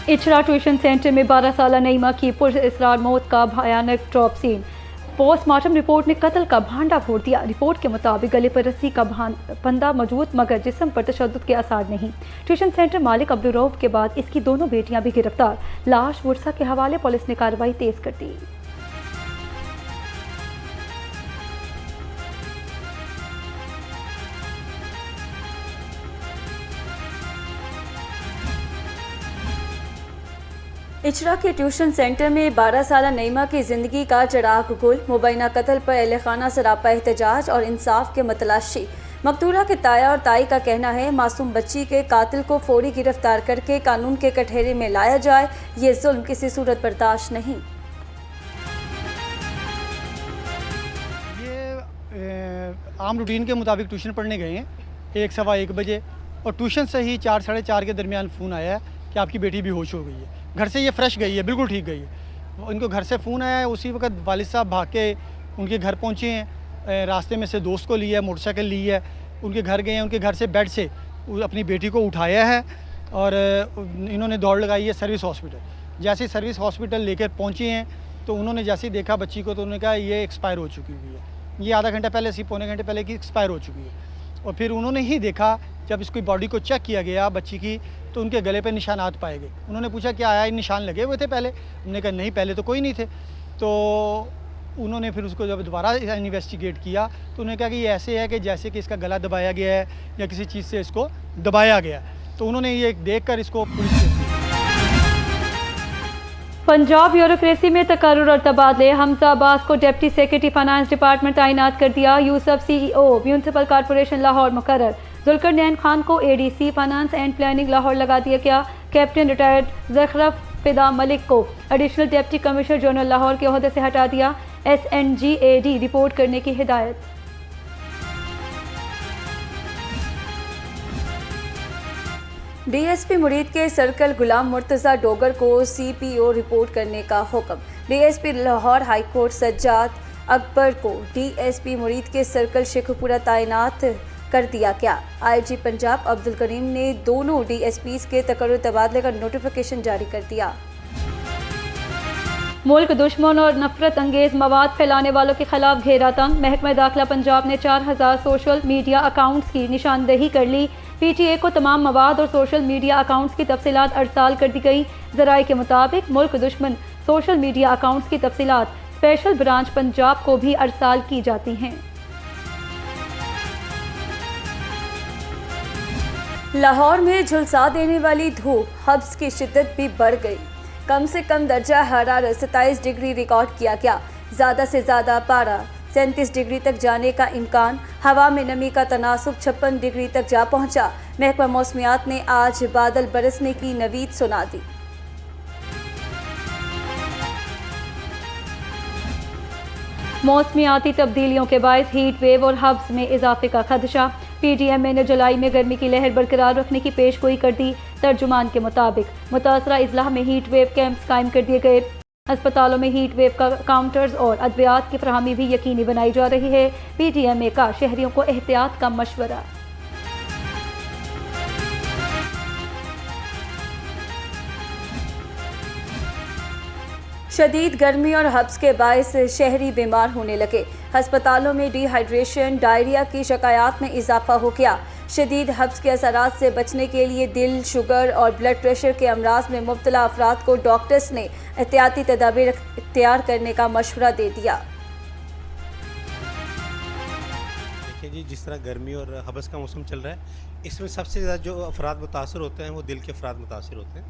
Ichhra tuition centre में 12 साल नईमा की पुरअसरार मौत का भयानक ड्रॉप सीन। पोस्टमार्टम रिपोर्ट ने कत्ल का भांडा फोड़ दिया। रिपोर्ट के मुताबिक गले पर रस्सी का फंदा मौजूद मगर जिस्म पर तशद्दुद के आसार नहीं। ट्यूशन सेंटर मालिक अब्दुल रऊफ के बाद इसकी दोनों बेटियां भी गिरफ्तार। लाश वर्सा के हवाले पुलिस ने कार्रवाई तेज कर दी। इचरा के ट्यूशन सेंटर में 12 साल नईमा की जिंदगी का चिराग गुल। मुबैना कत्ल पर अहले खाना सरापा एहतजाज और इंसाफ के मतलाशी। मकतूला के ताया और ताई का कहना है मासूम बच्ची के कातिल को फौरी गिरफ्तार करके कानून के कटहरे में लाया जाए। ये जुल्म किसी सूरत बर्दाश्त नहीं। ये आम रूटीन के मुताबिक ट्यूशन पढ़ने गए हैं 1-1:15 बजे और ट्यूशन से ही 4 साढ़े 4 के दरमियान फ़ोन आया है कि आपकी बेटी बेहोश हो गई है। घर से ये फ्रेश गई है, बिल्कुल ठीक गई है। इनको घर से फ़ोन आया है, उसी वक्त वालिद साहब भाग के उनके घर पहुँचे हैं। रास्ते में से दोस्त को लिया है, मोटरसाइकिल ली है, उनके घर गए हैं। उनके घर से बेड से अपनी बेटी को उठाया है और इन्होंने दौड़ लगाई है सर्विस हॉस्पिटल। जैसे सर्विस हॉस्पिटल लेकर पहुँचे हैं तो उन्होंने जैसे ही देखा बच्ची को तो उन्होंने कहा ये एक्सपायर हो चुकी हुई है। ये आधा घंटा पहले से पौने घंटे पहले की एक्सपायर हो चुकी है। और फिर उन्होंने ही देखा जब इसकी बॉडी को चेक किया गया बच्ची की तो उनके गले पे निशानात पाए गए। उन्होंने पूछा क्या आया निशान लगे हुए थे पहले? हमने कहा नहीं, पहले तो कोई नहीं थे। तो उन्होंने फिर उसको जब दोबारा इन्वेस्टिगेट किया तो उन्होंने कहा कि ये ऐसे है कि जैसे कि इसका गला दबाया गया है या किसी चीज़ से इसको दबाया गया है। तो उन्होंने ये देख कर इसको पुलिस को पंजाब ब्यूरोक्रेसी में तकर्रुर और तबादले। हमजा अब्बास को डिप्टी सेक्रेटरी फाइनेंस डिपार्टमेंट तैनात कर दिया। Yusuf CEO municipal corporation Lahore मुकर्रर। जुल्करनैन खान को ADC finance and planning Lahore लगा दिया गया। कैप्टन रिटायर्ड ज़खरफ फिदा मलिक को additional deputy commissioner general Lahore के ओहदे से हटा दिया। SNGAD रिपोर्ट करने की हिदायत। DSP मुरीद के सर्कल गुलाम मुर्तज़ा डोगर को CPO रिपोर्ट करने का हुक्म। DSP Lahore high court Sajjad Akbar को DSP मुरीद के सर्कल शेखपुरा तैनात कर दिया गया। IG पंजाब अब्दुल करीम ने दोनों DSPs के तकर्रुर तबादले का नोटिफिकेशन जारी कर दिया। मुल्क दुश्मन और नफरत अंगेज मवाद फैलाने वालों के खिलाफ घेरा तंग। महकमा दाखिला पंजाब ने 4000 सोशल मीडिया अकाउंट्स की निशानदेही कर ली। PTA को तमाम मवाद और सोशल मीडिया अकाउंट्स की तफसीलात अरसाल कर दी गई। ज़राए के मुताबिक मुल्क दुश्मन सोशल मीडिया अकाउंट्स की तफसीलात स्पेशल ब्रांच पंजाब को भी अरसाल की जाती हैं। लाहौर में झुलसा देने वाली धूप, हब्स की शिद्दत भी बढ़ गई। कम से कम दर्जा हरारत 27 डिग्री रिकॉर्ड किया गया। ज़्यादा से ज़्यादा पारा 37 डिग्री तक जाने का इम्कान। हवा में नमी का तनासुब 56 डिग्री तक जा पहुंचा। महकमा मौसमियात ने आज बादल बरसने की नवीद सुना दी। मौसमियाती तब्दीलियों के बायस हीट वेव और हब्स में इजाफे का खदशा। PDMA ने जुलाई में गर्मी की लहर बरकरार रखने की पेशगोई कर दी। तर्जुमान के मुताबिक मुतासरा इजलाह में हीट वेव कैंप्स कायम कर दिए गए। अस्पतालों में हीट वेव का काउंटर्स और अद्वियात की फराहमी भी यकीनी बनाई जा रही है। PDMA का शहरियों को एहतियात का मशवरा। शदीद गर्मी और हब्स के बायस शहरी बीमार होने लगे। अस्पतालों में डिहाइड्रेशन, डायरिया की शिकायत में इजाफा हो गया। शदीद हब्स के असरात से बचने के लिए दिल, शुगर और ब्लड प्रेशर के अमराज में मुब्तला अफराद को डॉक्टर्स ने एहतियाती तदाबीर इख्तियार करने का मशवरा दे दिया। देखिए जी, जिस तरह गर्मी और हब्स का मौसम चल रहा है, इसमें सबसे ज़्यादा जो अफराद मुतासर होते हैं वो दिल के अफराद मुतासर होते हैं।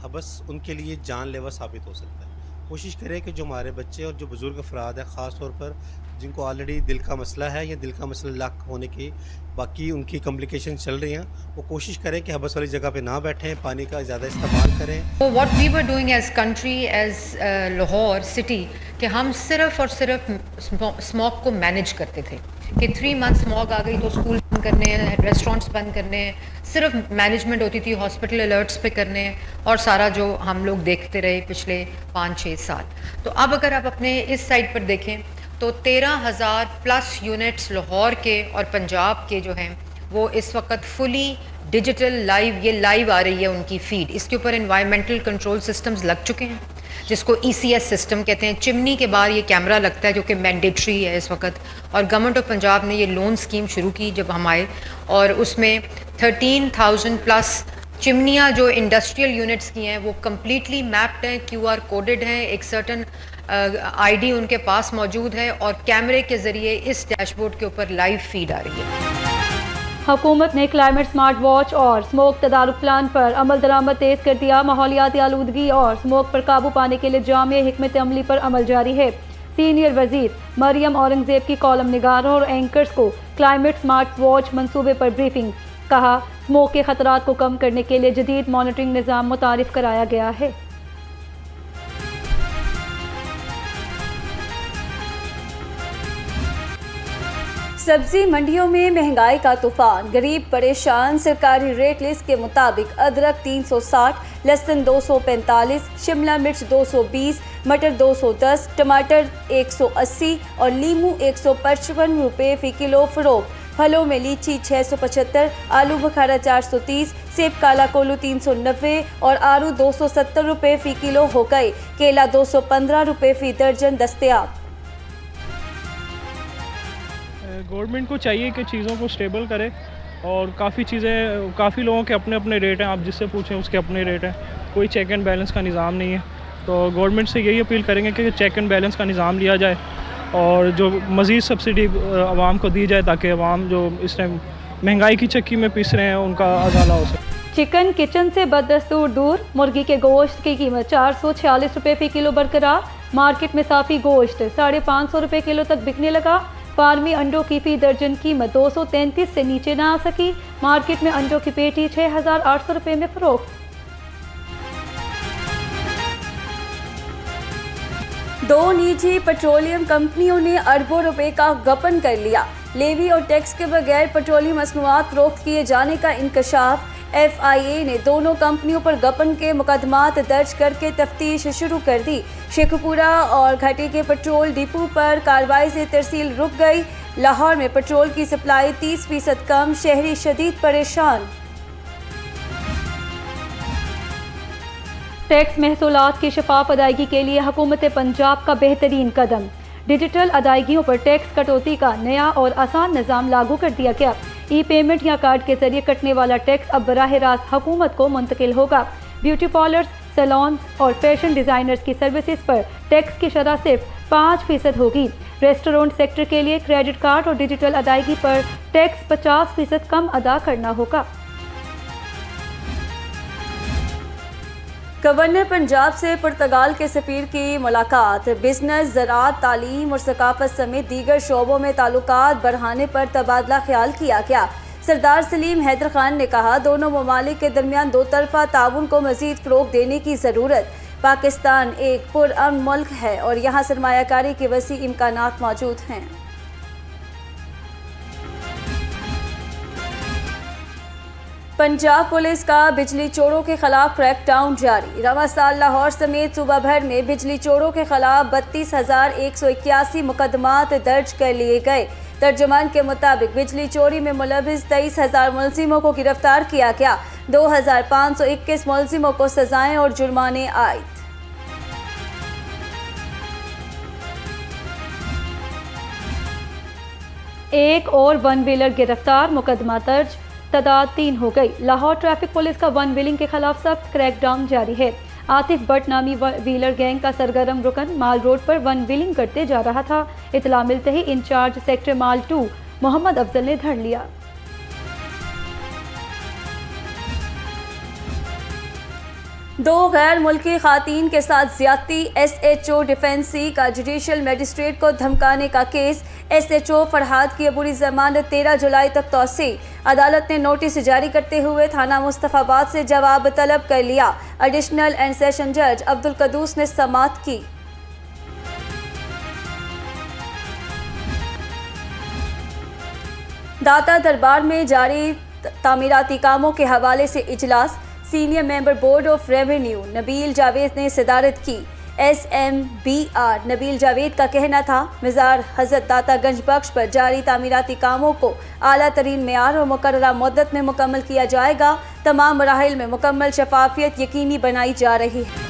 हब्स उनके लिए जानलेवा साबित हो सकता है। कोशिश करें कि जो हमारे बच्चे और जो बुज़ुर्ग अफराद हैं, ख़ास तौर पर जिनको ऑलरेडी दिल का मसला है या दिल का मसला लाक होने की बाकी उनकी कॉम्प्लिकेशन चल रही हैं, वो कोशिश करें कि हब्स वाली जगह पे ना बैठें, पानी का ज़्यादा इस्तेमाल करें। तो what we were doing as country, as Lahore city, कि हम सिर्फ और सिर्फ स्मॉग को मैनेज करते थे कि 3 मंथ स्मॉग आ गई तो स्कूल बंद करने हैं, रेस्टोरेंट्स बंद करने हैं, सिर्फ मैनेजमेंट होती थी, हॉस्पिटल अलर्ट्स पे करने हैं, और सारा जो हम लोग देखते रहे पिछले 5-6 साल। तो अब अगर आप अपने इस साइड पर देखें तो 13,000 प्लस यूनिट्स लाहौर के और पंजाब के जो हैं वो इस वक्त फुली डिजिटल लाइव, ये लाइव आ रही है उनकी फीड। इसके ऊपर एनवायरमेंटल कंट्रोल सिस्टम्स लग चुके हैं, जिसको ECS सिस्टम कहते हैं। चिमनी के बाहर ये कैमरा लगता है जो कि मैंडेटरी है इस वक्त। और गवर्नमेंट ऑफ पंजाब ने ये लोन स्कीम शुरू की जब हम आए, और उसमें 13,000 प्लस चिमनियाँ जो इंडस्ट्रियल यूनिट्स की हैं वो कम्प्लीटली मैप्ड हैं, QR कोडेड हैं, एक सर्टन ID उनके पास मौजूद है, और कैमरे के ज़रिए इस डैशबोर्ड के ऊपर लाइव फीड आ रही है। हुकूमत ने क्लाइमेट स्मार्ट वॉच और स्मोक तदारुक प्लान पर अमल दरामद तेज कर दिया। माहौलियाती आलूदगी और स्मोक पर काबू पाने के लिए जामे हिकमत अमली पर अमल जारी है। सीनियर वजीर मरियम औरंगजेब की कॉलम निगारों और एंकर्स को क्लाइमेट स्मार्ट वॉच मंसूबे पर ब्रीफिंग। कहा, स्मोक के खतरात को कम करने के लिए जदीद मॉनिटरिंग निज़ाम मुतारिफ कराया गया है। सब्जी मंडियों में महंगाई का तूफान, गरीब परेशान। सरकारी रेट लिस्ट के मुताबिक अदरक 360, लहसुन 245, शिमला मिर्च 220, मटर 210, टमाटर 180 और लीमू 155 रुपये फ़ी किलो फ़रोख्त। फलों में लीची 675, आलू बुखारा 430, सेब काला कोल्हू 390 और आरू 270 रुपये फ़ी किलो हो गए। केला 215 रुपये फ़ी दर्जन दस्तयाब। गवर्नमेंट को चाहिए कि चीज़ों को स्टेबल करे, और काफ़ी लोगों के अपने अपने रेट हैं। आप जिससे पूछें उसके अपने रेट हैं, कोई चेक एंड बैलेंस का निज़ाम नहीं है। तो गवर्नमेंट से यही अपील करेंगे कि चेक एंड बैलेंस का निज़ाम लिया जाए और जो मज़ीद सब्सिडी आवाम को दी जाए, ताकि आवाम जो इस टाइम महंगाई की चक्की में पिस रहे हैं उनका अजाला हो सके। चिकन किचन से बदस्तूर दूर। मुर्गी के गोश्त की कीमत 446 रुपये फ़ी किलो बरकरार। मार्केट में साफ़ी गोश्त 550 रुपये किलो तक बिकने लगा। फार्मी अंडों की फ़ी दर्जन कीमत 233 से नीचे ना आ सकी। मार्केट में अंडों की पेटी 6,800 रुपये में फ़रोख्त। दो निजी पेट्रोलियम कंपनियों ने अरबों रुपए का गबन कर लिया। लेवी और टैक्स के बगैर पेट्रोलियम मसनूआत फ़रोख्त किए जाने का इंकशाफ। FIA ने दोनों कंपनियों पर गबन के मुकदमात दर्ज करके तफ्तीश शुरू कर दी। शेखपुरा और घाटी के पेट्रोल डिपो पर कार्रवाई से तरसील रुक गई। लाहौर में पेट्रोल की सप्लाई 30% कम, शहरी शदीद परेशान। टैक्स महसूलात की शफाफ अदायगी के लिए हुकूमत पंजाब का बेहतरीन कदम। डिजिटल अदायगियों पर टैक्स कटौती का नया और आसान निज़ाम लागू कर दिया गया। ई-पेमेंट या कार्ड के जरिए कटने वाला टैक्स अब बराह रास्त हुकूमत को मुंतकिल होगा। ब्यूटी पार्लर्स, सैलून्स और फैशन डिज़ाइनर्स की सर्विसेज पर टैक्स की शरह सिर्फ 5% होगी। रेस्टोरेंट सेक्टर के लिए क्रेडिट कार्ड और डिजिटल अदायगी पर टैक्स 50% कम अदा करना होगा। गवर्नर पंजाब से पुर्तगाल के सफीर की मुलाकात। बिजनेस, ज़राअत, तालीम और सकाफत समेत दीगर शोबों में ताल्लुकात बढ़ाने पर तबादला ख्याल किया गया। सरदार सलीम हैदर खान ने कहा, दोनों ममालिक के दरमियान दो तरफा ताउन को मज़ीद फ़रोग़ देने की ज़रूरत। पाकिस्तान एक पुरअमन मुल्क है और यहाँ सरमायाकारी के वसी इम्कानात मौजूद हैं। पंजाब पुलिस का बिजली चोरों के खिलाफ क्रैकडाउन जारी। रवा साल लाहौर समेत सूबा भर में बिजली चोरों के खिलाफ 32,181 मुकदमात दर्ज कर लिए गए। तर्जुमान के मुताबिक बिजली चोरी में मुलविस 23,000 मुलजिमों को गिरफ्तार किया गया। 2,521 मुलजिमों को सजाएं और जुर्माने आए। एक और वन व्हीलर गिरफ्तार, मुकदमा दर्ज, तादाद 3 हो गई। लाहौर ट्रैफिक पुलिस का वन व्हीलिंग के खिलाफ सख्त क्रैकडाउन जारी है। आतिफ भट्ट नामी व्हीलर गैंग का सरगर्म रुकन माल रोड पर वन व्हीलिंग करते जा रहा था। इतला मिलते ही इंचार्ज सेक्टर माल 2 मोहम्मद अफजल ने धर लिया। दो गैर मुल्की खातीन के साथ ज्यादती। SHO डिफेंसी का जुडिशल मजिस्ट्रेट को धमकाने का केस। SHO फरहाद की अबूरी जमानत 13 जुलाई तक तौसी। अदालत ने नोटिस जारी करते हुए थाना मुस्तफाबाद से जवाब तलब कर लिया। एडिशनल एंड सेशन जज अब्दुल कदूस ने समाअत की। दाता दरबार में जारी तामीराती कामों के हवाले से इजलास। Senior member board of revenue Nabeel Javed ने सदारत की। SMBR नबील जावेद का कहना था, मज़ार हज़रत दाता गंज बख्श पर जारी तामीराती कामों को आला तरीन मेयार और मुकर्ररा मुद्दत में मुकम्मल किया जाएगा। तमाम मराहिल में मुकम्मल शफाफियत यकीनी बनाई जा रही है।